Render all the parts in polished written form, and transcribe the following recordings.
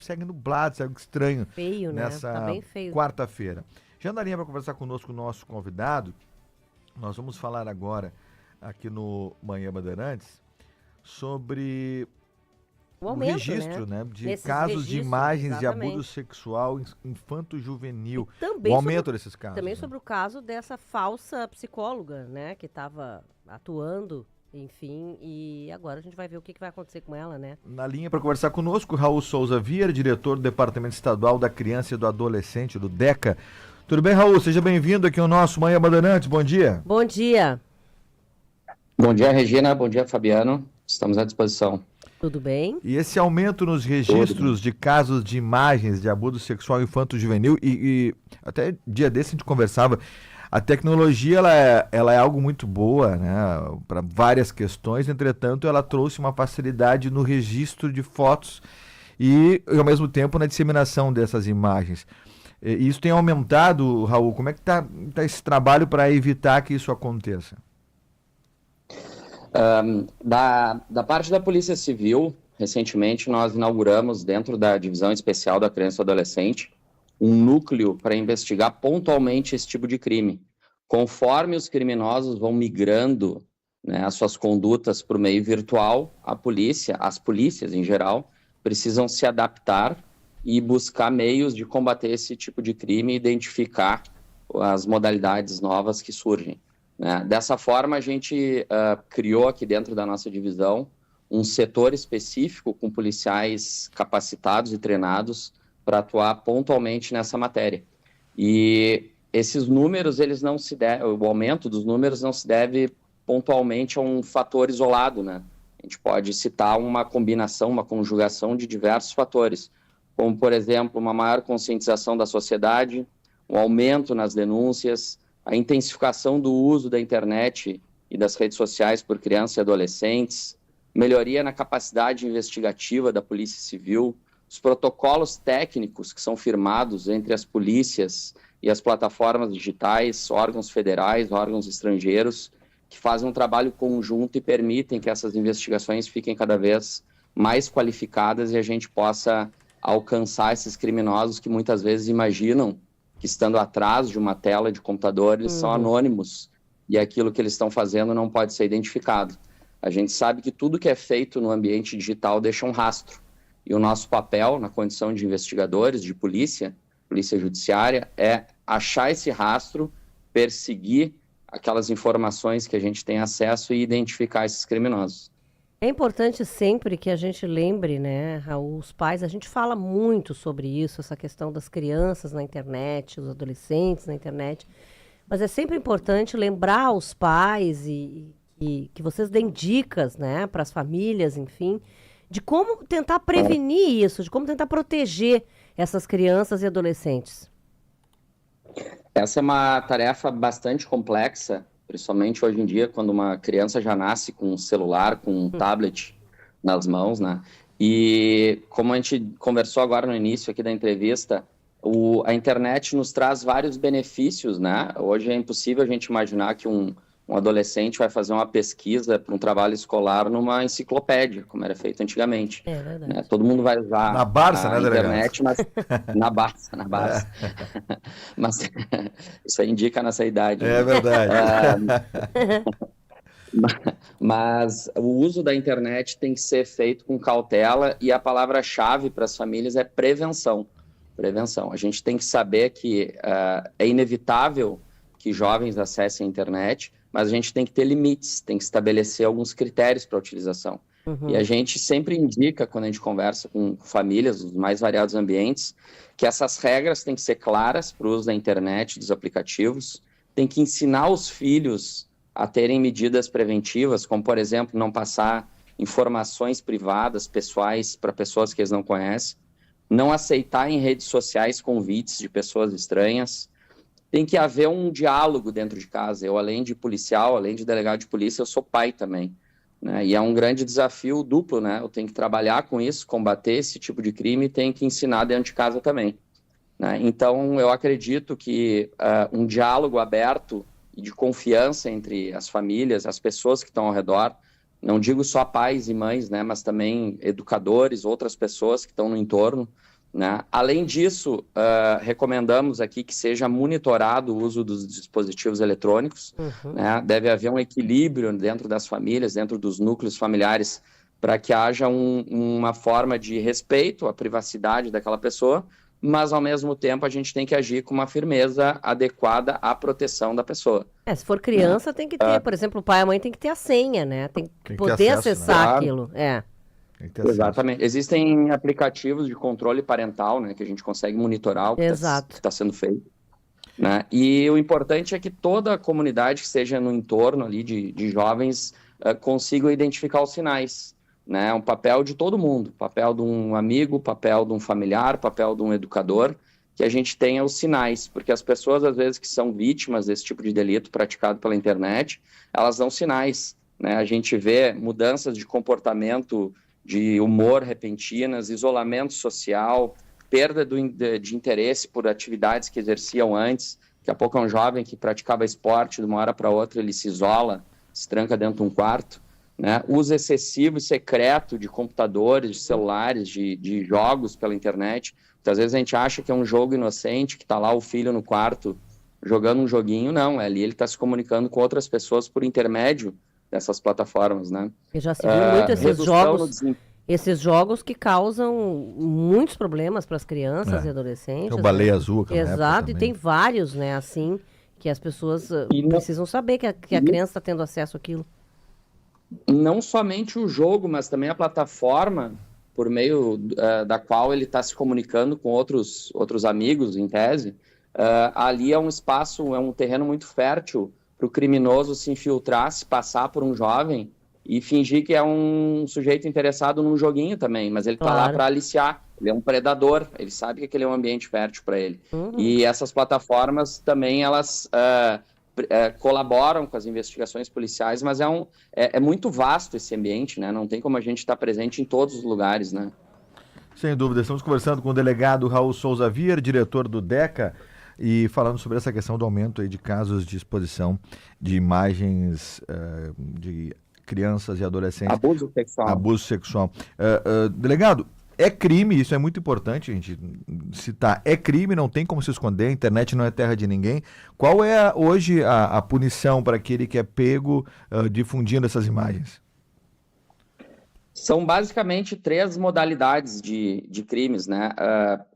segue nublado, segue estranho Feio, né? Tá nessa bem feio. quarta-feira. Já na linha para conversar conosco o nosso convidado, nós vamos falar agora aqui no Manhã Bandeirantes sobre O o aumento, registro, né, de Nesses casos de registros, imagens de abuso exatamente. sexual infanto-juvenil. E também O aumento desses casos. também né? sobre o caso dessa falsa psicóloga, né? Que estava atuando, enfim, e agora a gente vai ver o que vai acontecer com ela, né? Na linha para conversar conosco, Raul Souza Vieira, diretor do Departamento Estadual da Criança e do Adolescente, do DECA. Tudo bem, Raul? Seja bem-vindo aqui ao nosso Manhã Bandeirantes. Bom dia. Bom dia. Bom dia, Regina. Bom dia, Fabiano. Estamos à disposição. Tudo bem? E esse aumento nos registros de casos de imagens de abuso sexual infanto-juvenil, e até dia desse a gente conversava, a tecnologia ela é algo muito boa, né, para várias questões, entretanto ela trouxe uma facilidade no registro de fotos e ao mesmo tempo na disseminação dessas imagens. E isso tem aumentado, Raul, como é que tá esse trabalho para evitar que isso aconteça? Da parte da Polícia Civil, recentemente nós inauguramos, dentro da Divisão Especial da Criança e Adolescente, um núcleo para investigar pontualmente esse tipo de crime. Conforme os criminosos vão migrando, né, as suas condutas para o meio virtual, as polícias em geral, precisam se adaptar e buscar meios de combater esse tipo de crime e identificar as modalidades novas que surgem. Dessa forma, a gente criou aqui dentro da nossa divisão um setor específico com policiais capacitados e treinados para atuar pontualmente nessa matéria. E esses números, o aumento dos números não se deve pontualmente a um fator isolado, né? A gente pode citar uma combinação, uma conjugação de diversos fatores, como, por exemplo, uma maior conscientização da sociedade, um aumento nas denúncias, a intensificação do uso da internet e das redes sociais por crianças e adolescentes, melhoria na capacidade investigativa da Polícia Civil, os protocolos técnicos que são firmados entre as polícias e as plataformas digitais, órgãos federais, órgãos estrangeiros, que fazem um trabalho conjunto e permitem que essas investigações fiquem cada vez mais qualificadas e a gente possa alcançar esses criminosos que muitas vezes imaginam que estando atrás de uma tela de computador, eles são anônimos e aquilo que eles estão fazendo não pode ser identificado. A gente sabe que tudo que é feito no ambiente digital deixa um rastro. E o nosso papel, na condição de investigadores, de polícia judiciária, é achar esse rastro, perseguir aquelas informações que a gente tem acesso e identificar esses criminosos. É importante sempre que a gente lembre, né, Raul, os pais, a gente fala muito sobre isso, essa questão das crianças na internet, os adolescentes na internet, mas é sempre importante lembrar aos pais e que vocês deem dicas, né, para as famílias, enfim, de como tentar prevenir isso, de como tentar proteger essas crianças e adolescentes. Essa é uma tarefa bastante complexa, principalmente hoje em dia, quando uma criança já nasce com um celular, com um tablet nas mãos, né? E como a gente conversou agora no início aqui da entrevista, a internet nos traz vários benefícios, né? Hoje é impossível a gente imaginar que um adolescente vai fazer uma pesquisa para um trabalho escolar numa enciclopédia, como era feito antigamente. É verdade. Né? Todo mundo vai usar Na Barça, a né, internet, mas na Barça. Mas isso aí indica a nossa idade. É verdade. Mas o uso da internet tem que ser feito com cautela e a palavra-chave para as famílias é prevenção. Prevenção. A gente tem que saber que é inevitável que jovens acessem a internet, mas a gente tem que ter limites, tem que estabelecer alguns critérios para a utilização. E a gente sempre indica, quando a gente conversa com famílias dos mais variados ambientes, que essas regras têm que ser claras para o uso da internet, dos aplicativos, tem que ensinar os filhos a terem medidas preventivas, como, por exemplo, não passar informações privadas, pessoais, para pessoas que eles não conhecem, não aceitar em redes sociais convites de pessoas estranhas. Tem que haver um diálogo dentro de casa. Eu, além de policial, além de delegado de polícia, eu sou pai também, né? E é um grande desafio duplo, né? Eu tenho que trabalhar com isso, combater esse tipo de crime e tenho que ensinar dentro de casa também, né? Então, eu acredito que um diálogo aberto e de confiança entre as famílias, as pessoas que estão ao redor, não digo só pais e mães, né? Mas também educadores, outras pessoas que estão no entorno, né? Além disso, recomendamos aqui que seja monitorado o uso dos dispositivos eletrônicos, né? Deve haver um equilíbrio dentro das famílias, dentro dos núcleos familiares, para que haja uma forma de respeito à privacidade daquela pessoa, mas, ao mesmo tempo, a gente tem que agir com uma firmeza adequada à proteção da pessoa. Se for criança, tem que ter, por exemplo, o pai e a mãe tem que ter a senha, né? Tem que poder ter acesso, acessar né? aquilo. Tem que ter acesso. Exatamente. Existem aplicativos de controle parental, né, que a gente consegue monitorar o que está sendo feito, né? E o importante é que toda a comunidade que esteja no entorno ali de jovens consiga identificar os sinais, né? É um papel de todo mundo, papel de um amigo, papel de um familiar, papel de um educador, que a gente tenha os sinais, porque as pessoas, às vezes, que são vítimas desse tipo de delito praticado pela internet, elas dão sinais, né? A gente vê mudanças de comportamento, de humor repentinas, isolamento social, perda de interesse por atividades que exerciam antes. Daqui a pouco é um jovem que praticava esporte, de uma hora para outra ele se isola, se tranca dentro de um quarto, né? Uso excessivo e secreto de computadores, de celulares, de jogos pela internet. Muitas vezes a gente acha que é um jogo inocente, que está lá o filho no quarto jogando um joguinho. Não, ali ele está se comunicando com outras pessoas por intermédio dessas plataformas, né? E já se viu muito esses jogos que causam muitos problemas para as crianças e adolescentes. É o Baleia Azul. Exato, e tem vários, né, assim, que as pessoas precisam saber que a criança está tendo acesso àquilo. Não somente o jogo, mas também a plataforma por meio da qual ele está se comunicando com outros amigos, em tese. Ali é um espaço, é um terreno muito fértil para o criminoso se infiltrar, se passar por um jovem e fingir que é um sujeito interessado num joguinho também, mas ele está lá para aliciar. Ele é um predador, ele sabe que aquele é um ambiente fértil para ele. E essas plataformas também, elas colaboram com as investigações policiais, mas é muito vasto esse ambiente, né? Não tem como a gente estar presente em todos os lugares, né? Sem dúvida. Estamos conversando com o delegado Raul Souza Vier, diretor do DECA, e falando sobre essa questão do aumento aí de casos de exposição de imagens de crianças e adolescentes. Abuso sexual. Abuso sexual. Delegado, é crime, isso é muito importante a gente citar. É crime, não tem como se esconder, a internet não é terra de ninguém. Qual é hoje a punição para aquele que é pego difundindo essas imagens? São basicamente 3 modalidades de crimes, né?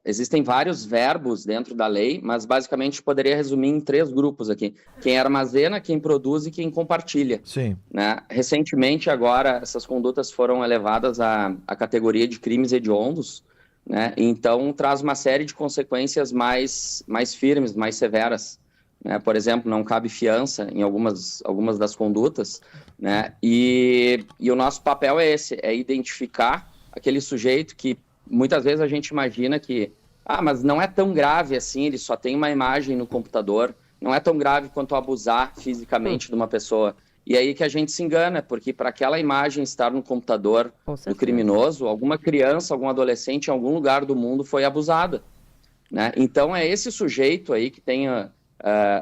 Existem vários verbos dentro da lei, mas basicamente poderia resumir em 3 grupos aqui. Quem armazena, quem produz e quem compartilha. Sim. Né? Recentemente, agora, essas condutas foram elevadas à categoria de crimes hediondos, né? Então, traz uma série de consequências mais firmes, mais severas. Né? Por exemplo, não cabe fiança em algumas das condutas, né? E o nosso papel é esse, é identificar aquele sujeito que muitas vezes a gente imagina que, mas não é tão grave assim, ele só tem uma imagem no computador, não é tão grave quanto abusar fisicamente de uma pessoa. E aí que a gente se engana, porque para aquela imagem estar no computador do criminoso, alguma criança, algum adolescente em algum lugar do mundo foi abusada, né? Então é esse sujeito aí que tem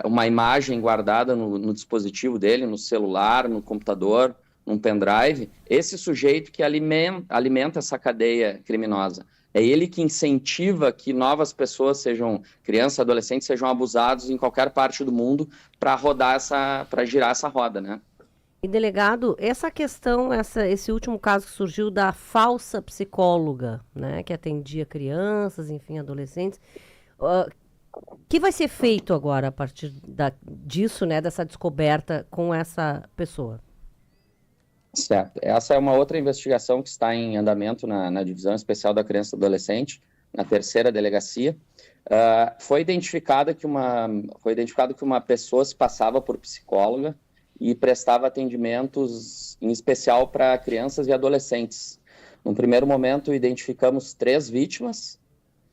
uma imagem guardada no dispositivo dele, no celular, no computador, num pendrive, esse sujeito que alimenta essa cadeia criminosa. É ele que incentiva que novas pessoas, sejam crianças, adolescentes, sejam abusados em qualquer parte do mundo para girar essa roda, né? E, delegado, essa questão, esse último caso que surgiu da falsa psicóloga, né, que atendia crianças, enfim, adolescentes, o que vai ser feito agora a partir disso, né, dessa descoberta com essa pessoa? Certo. Essa é uma outra investigação que está em andamento na Divisão Especial da Criança e do Adolescente, na 3ª Delegacia. Foi identificado que uma pessoa se passava por psicóloga e prestava atendimentos em especial para crianças e adolescentes. No primeiro momento, identificamos 3 vítimas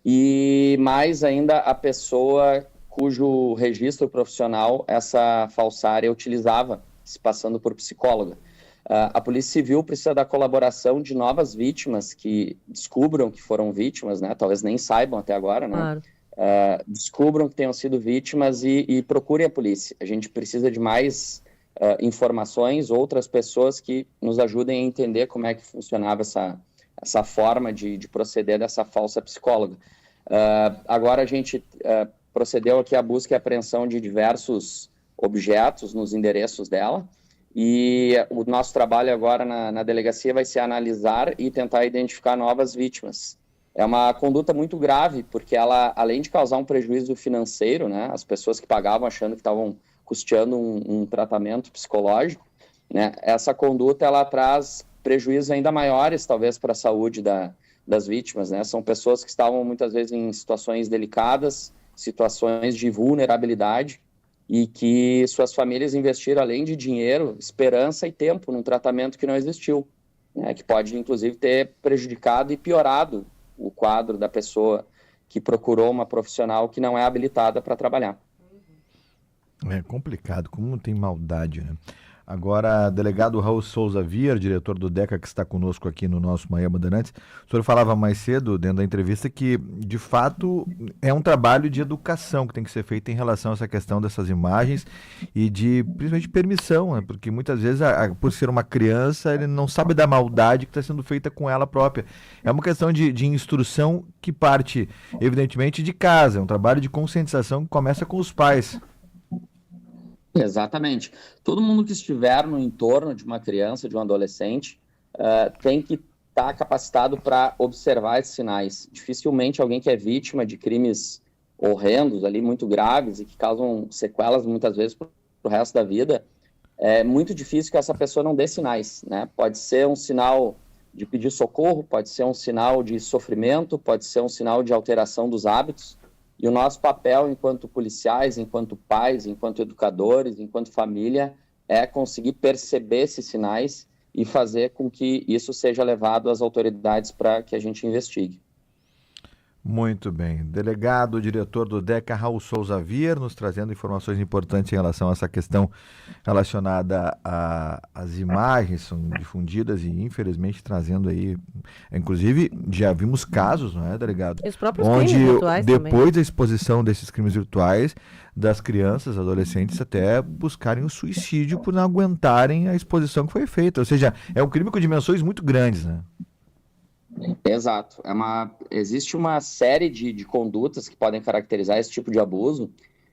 e mais ainda a pessoa cujo registro profissional essa falsária utilizava, se passando por psicóloga. A Polícia Civil precisa da colaboração de novas vítimas que descubram que foram vítimas, né? Talvez nem saibam até agora, né? Claro. Descubram que tenham sido vítimas e procurem a polícia. A gente precisa de mais informações, outras pessoas que nos ajudem a entender como é que funcionava essa forma de proceder dessa falsa psicóloga. Agora a gente procedeu aqui à busca e apreensão de diversos objetos nos endereços dela, e o nosso trabalho agora na delegacia vai ser analisar e tentar identificar novas vítimas. É uma conduta muito grave, porque ela, além de causar um prejuízo financeiro, né, as pessoas que pagavam achando que estavam custeando um tratamento psicológico, né, essa conduta ela traz prejuízos ainda maiores, talvez, para a saúde das vítimas, né? São pessoas que estavam muitas vezes em situações delicadas, situações de vulnerabilidade, e que suas famílias investiram, além de dinheiro, esperança e tempo num tratamento que não existiu, né? Que pode, inclusive, ter prejudicado e piorado o quadro da pessoa que procurou uma profissional que não é habilitada para trabalhar. É complicado, como tem maldade, né? Agora, delegado Raul Souza Vier, diretor do DECA, que está conosco aqui no nosso Manhã Bandeirantes, o senhor falava mais cedo, dentro da entrevista, que, de fato, é um trabalho de educação que tem que ser feito em relação a essa questão dessas imagens e de, principalmente, permissão, né? Porque muitas vezes, por ser uma criança, ele não sabe da maldade que está sendo feita com ela própria. É uma questão de instrução que parte, evidentemente, de casa, é um trabalho de conscientização que começa com os pais. Exatamente. Todo mundo que estiver no entorno de uma criança, de um adolescente, tem que estar capacitado para observar esses sinais. Dificilmente alguém que é vítima de crimes horrendos, ali, muito graves e que causam sequelas muitas vezes para o resto da vida, é muito difícil que essa pessoa não dê sinais, né? Pode ser um sinal de pedir socorro, pode ser um sinal de sofrimento, pode ser um sinal de alteração dos hábitos. E o nosso papel enquanto policiais, enquanto pais, enquanto educadores, enquanto família, é conseguir perceber esses sinais e fazer com que isso seja levado às autoridades para que a gente investigue. Muito bem. Delegado, diretor do DECA, Raul Souza Vier, nos trazendo informações importantes em relação a essa questão relacionada às imagens são difundidas e, infelizmente, trazendo aí... Inclusive, já vimos casos, não é, delegado? E os próprios onde, crimes virtuais depois também. da exposição desses crimes virtuais, das crianças, adolescentes, até buscarem o suicídio por não aguentarem a exposição que foi feita. Ou seja, é um crime com dimensões muito grandes, né? Exato. Existe uma série de condutas que podem caracterizar esse tipo de abuso,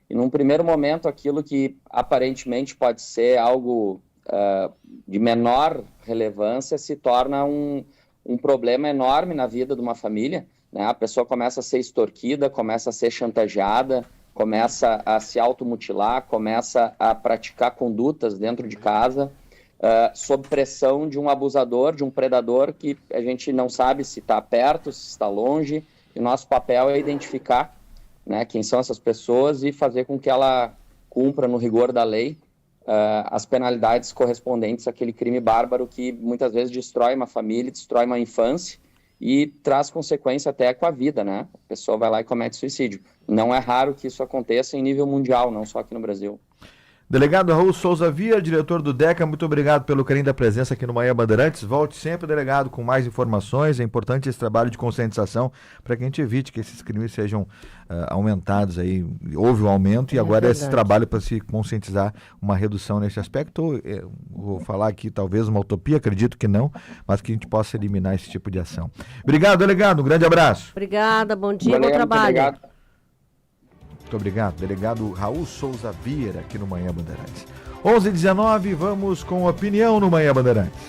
e num primeiro momento aquilo que aparentemente pode ser algo de menor relevância se torna um problema enorme na vida de uma família, né? A pessoa começa a ser extorquida, começa a ser chantageada, começa a se automutilar, começa a praticar condutas dentro de casa, sob pressão de um abusador, de um predador que a gente não sabe se está perto, se está longe, e o nosso papel é identificar, né, quem são essas pessoas e fazer com que ela cumpra no rigor da lei as penalidades correspondentes àquele crime bárbaro que muitas vezes destrói uma família, destrói uma infância e traz consequência até com a vida, né? A pessoa vai lá e comete suicídio. Não é raro que isso aconteça em nível mundial, não só aqui no Brasil. Delegado Raul Souza Vier, diretor do DECA, muito obrigado pelo carinho da presença aqui no Manhã Bandeirantes. Volte sempre, delegado, com mais informações. É importante esse trabalho de conscientização para que a gente evite que esses crimes sejam aumentados aí. Houve um aumento e agora esse trabalho para se conscientizar uma redução nesse aspecto. Vou falar aqui talvez uma utopia, acredito que não, mas que a gente possa eliminar esse tipo de ação. Obrigado, delegado. Um grande abraço. Obrigada, bom dia, bom trabalho. Obrigado. Muito obrigado, delegado Raul Souza Vier, aqui no Manhã Bandeirantes. 11h19, vamos com opinião no Manhã Bandeirantes.